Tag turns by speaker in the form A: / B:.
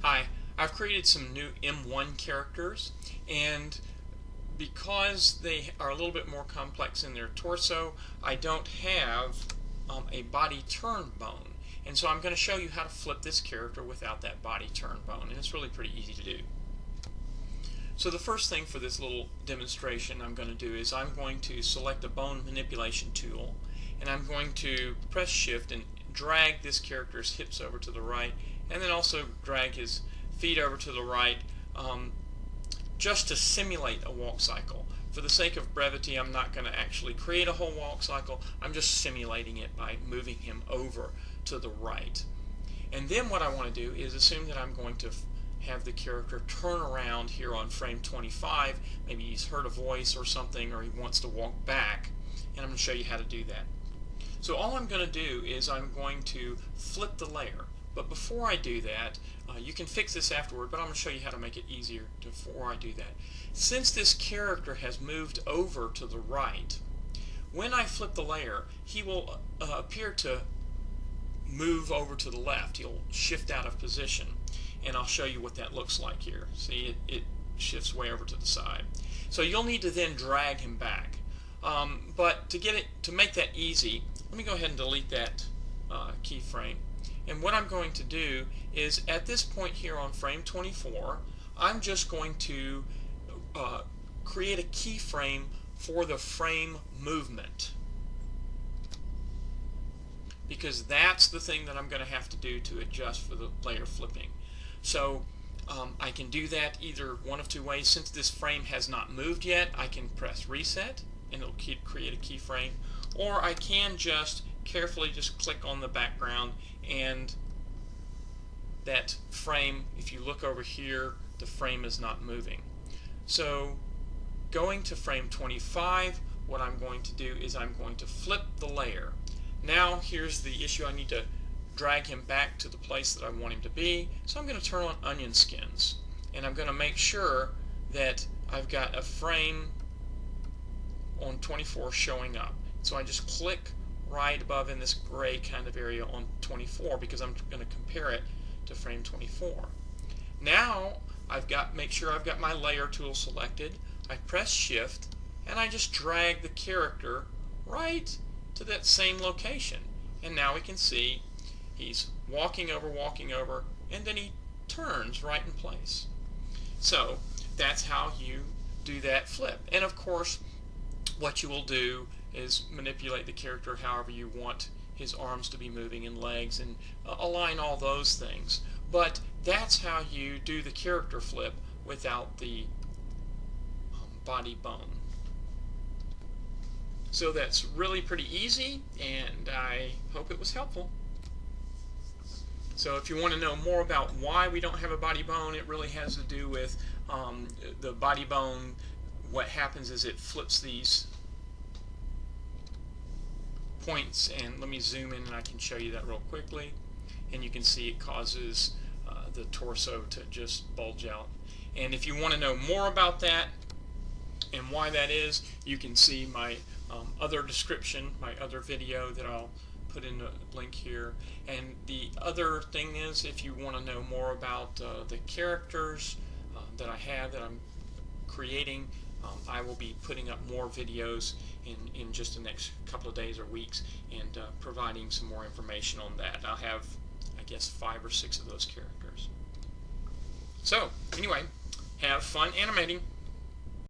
A: Hi, I've created some new M1 characters, and because they are a little bit more complex in their torso, I don't have a body turn bone. And so I'm going to show you how to flip this character without that body turn bone, and it's really pretty easy to do. So the first thing for this little demonstration I'm going to do is I'm going to select a bone manipulation tool, and I'm going to press shift and drag this character's hips over to the right, and then also drag his feet over to the right, just to simulate a walk cycle. For the sake of brevity, I'm not going to actually create a whole walk cycle. I'm just simulating it by moving him over to the right. And then what I want to do is assume that I'm going to have the character turn around here on frame 25. Maybe he's heard a voice or something, or he wants to walk back, and I'm going to show you how to do that. So all I'm going to do is I'm going to flip the layer. But before I do that, you can fix this afterward, but I'm going to show you how to make it easier before I do that. Since this character has moved over to the right, when I flip the layer, he will appear to move over to the left. He'll shift out of position, and I'll show you what that looks like here. See, it shifts way over to the side. So you'll need to then drag him back. But to make that easy, let me go ahead and delete that keyframe. And what I'm going to do is, at this point here on frame 24, I'm just going to create a keyframe for the frame movement, because that's the thing that I'm going to have to do to adjust for the layer flipping. So I can do that either one of two ways. Since this frame has not moved yet, I can press reset and it'll create a keyframe, or I can just carefully just click on the background, and that frame, if you look over here, the frame is not moving. So going to frame 25, what I'm going to do is I'm going to flip the layer. Now here's the issue. I need to drag him back to the place that I want him to be. So I'm going to turn on onion skins, and I'm going to make sure that I've got a frame on 24 showing up. So I just click right above in this gray kind of area on 24, because I'm going to compare it to frame 24. Now make sure I've got my layer tool selected. I press shift and I just drag the character right to that same location, and now we can see he's walking over, and then he turns right in place. So that's how you do that flip. And of course, what you will do is manipulate the character however you want his arms to be moving and legs, and align all those things. But that's how you do the character flip without the body bone. So that's really pretty easy, and I hope it was helpful. So if you want to know more about why we don't have a body bone, it really has to do with the body bone. What happens is it flips these points, and let me zoom in and I can show you that real quickly, and you can see it causes the torso to just bulge out. And if you want to know more about that and why that is, you can see my other description, my other video that I'll put in the link here. And the other thing is, if you want to know more about the characters that I have that I'm creating, I will be putting up more videos in just the next couple of days or weeks, and providing some more information on that. I'll have, I guess, 5 or 6 of those characters. So anyway, have fun animating.